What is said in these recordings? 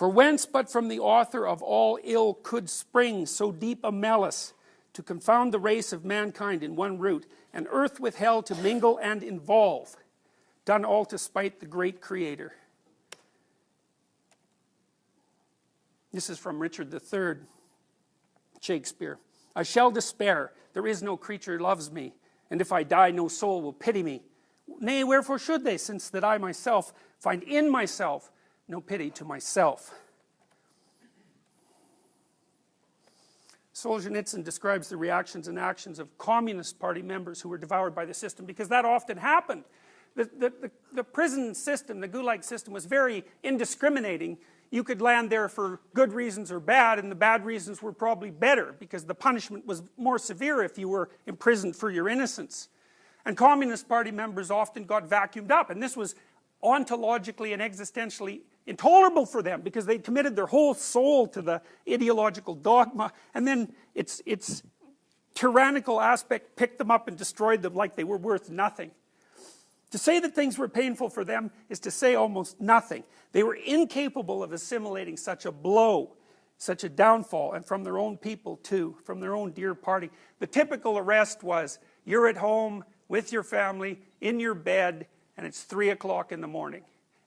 For whence but from the author of all ill could spring so deep a malice, to confound the race of mankind in one root, and earth with hell to mingle and involve, done all to spite the great Creator. This is from Richard III, Shakespeare. I shall despair, there is no creature loves me, and if I die no soul will pity me. Nay, wherefore should they, since that I myself find in myself no pity to myself. Solzhenitsyn describes the reactions and actions of Communist Party members who were devoured by the system, because that often happened. The prison system, the Gulag system, was very indiscriminating. You could land there for good reasons or bad, and the bad reasons were probably better, because the punishment was more severe if you were imprisoned for your innocence. And Communist Party members often got vacuumed up, and this was ontologically and existentially intolerable for them, because they committed their whole soul to the ideological dogma, and then its tyrannical aspect picked them up and destroyed them like they were worth nothing. To say that things were painful for them is to say almost nothing. They were incapable of assimilating such a blow, such a downfall, and from their own people too, from their own dear party. The typical arrest was, you're at home with your family, in your bed, and it's 3 o'clock in the morning.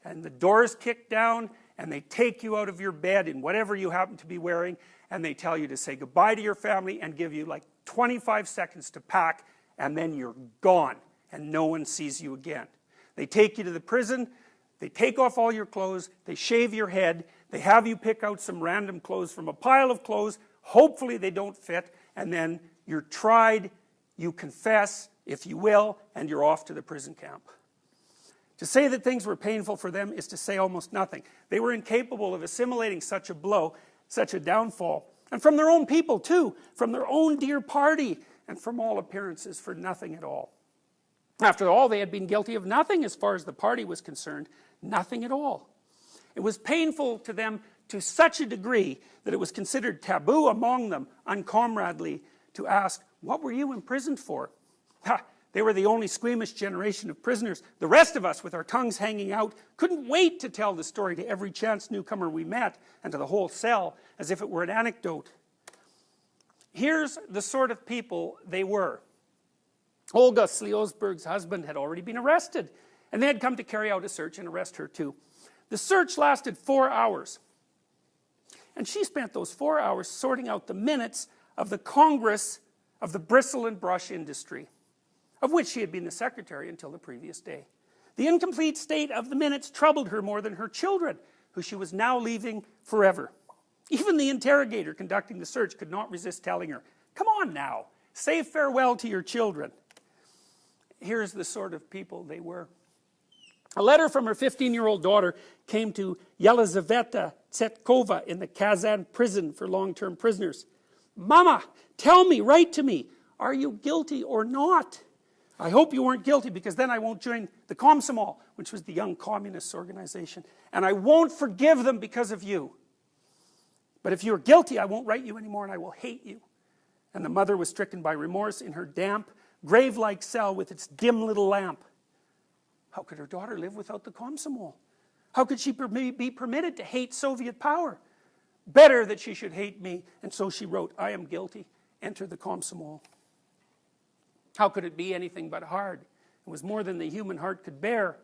And the door is kicked down, and they take you out of your bed in whatever you happen to be wearing, and they tell you to say goodbye to your family and give you like 25 seconds to pack, and then you're gone, and no one sees you again. They take you to the prison, they take off all your clothes, they shave your head, they have you pick out some random clothes from a pile of clothes, hopefully they don't fit, and then you're tried, you confess, if you will, and you're off to the prison camp. To say that things were painful for them is to say almost nothing. They were incapable of assimilating such a blow, such a downfall, and from their own people too, from their own dear party, and from all appearances for nothing at all. After all, they had been guilty of nothing as far as the party was concerned, nothing at all. It was painful to them to such a degree that it was considered taboo among them, uncomradely, to ask, what were you imprisoned for? Ha! They were the only squeamish generation of prisoners. The rest of us, with our tongues hanging out, couldn't wait to tell the story to every chance newcomer we met, and to the whole cell, as if it were an anecdote. Here's the sort of people they were. Olga Sliosberg's husband had already been arrested, and they had come to carry out a search and arrest her too. The search lasted 4 hours, and she spent those 4 hours sorting out the minutes of the Congress of the bristle and brush industry, of which she had been the secretary until the previous day. The incomplete state of the minutes troubled her more than her children, who she was now leaving forever. Even the interrogator conducting the search could not resist telling her, come on now, say farewell to your children. Here's the sort of people they were. A letter from her 15-year-old daughter came to Yelizaveta Tsetkova in the Kazan prison for long-term prisoners. Mama, tell me, write to me, are you guilty or not? I hope you weren't guilty, because then I won't join the Komsomol, which was the young communists organization, and I won't forgive them because of you. But if you're guilty, I won't write you anymore, and I will hate you. And the mother was stricken by remorse in her damp, grave-like cell with its dim little lamp. How could her daughter live without the Komsomol? How could she be permitted to hate Soviet power? Better that she should hate me, and so she wrote, I am guilty, enter the Komsomol. How could it be anything but hard? It was more than the human heart could bear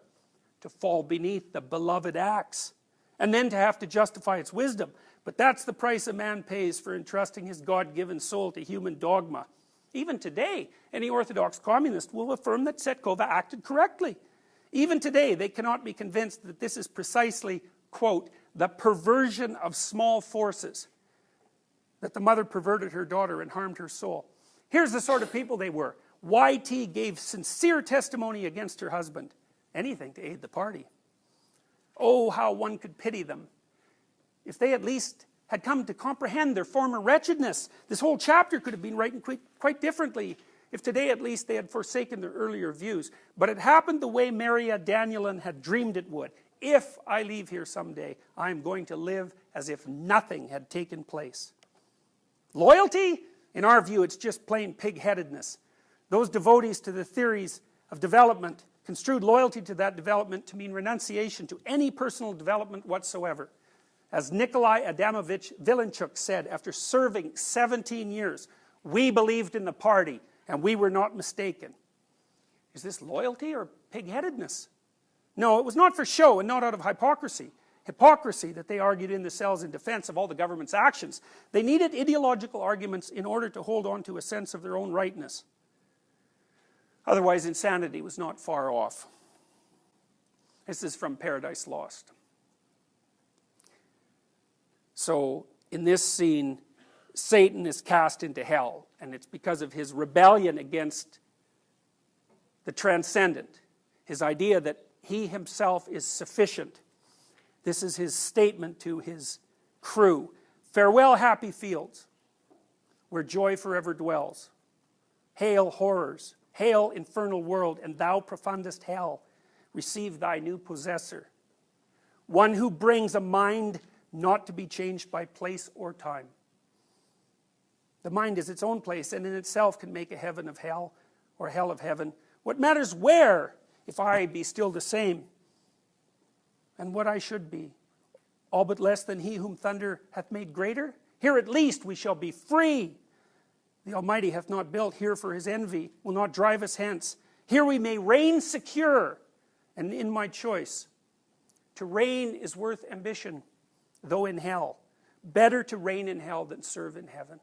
to fall beneath the beloved axe, and then to have to justify its wisdom. But that's the price a man pays for entrusting his God-given soul to human dogma. Even today, any Orthodox communist will affirm that Tsetkova acted correctly. Even today, they cannot be convinced that this is precisely, quote, the perversion of small forces, that the mother perverted her daughter and harmed her soul. Here's the sort of people they were. YT gave sincere testimony against her husband, anything to aid the party. Oh, how one could pity them. If they at least had come to comprehend their former wretchedness, this whole chapter could have been written quite differently. If today at least they had forsaken their earlier views. But it happened the way Maria Danielin had dreamed it would. If I leave here someday, I'm going to live as if nothing had taken place. Loyalty? In our view, it's just plain pig-headedness. Those devotees to the theories of development construed loyalty to that development to mean renunciation to any personal development whatsoever. As Nikolai Adamovich Vilenchuk said after serving 17 years, we believed in the party and we were not mistaken. Is this loyalty or pig-headedness? No, it was not for show and not out of hypocrisy. Hypocrisy that they argued in the cells in defense of all the government's actions. They needed ideological arguments in order to hold on to a sense of their own rightness. Otherwise, insanity was not far off. This is from Paradise Lost. So, in this scene, Satan is cast into hell, and it's because of his rebellion against the transcendent, his idea that he himself is sufficient. This is his statement to his crew. Farewell, happy fields, where joy forever dwells. Hail, horrors. Hail, infernal world, and thou profundest hell. Receive thy new possessor. One who brings a mind not to be changed by place or time. The mind is its own place, and in itself can make a heaven of hell, or hell of heaven. What matters where, if I be still the same, and what I should be, all but less than he whom thunder hath made greater? Here at least we shall be free. The Almighty hath not built here for his envy, will not drive us hence. Here we may reign secure, and in my choice. To reign is worth ambition, though in hell. Better to reign in hell than serve in heaven.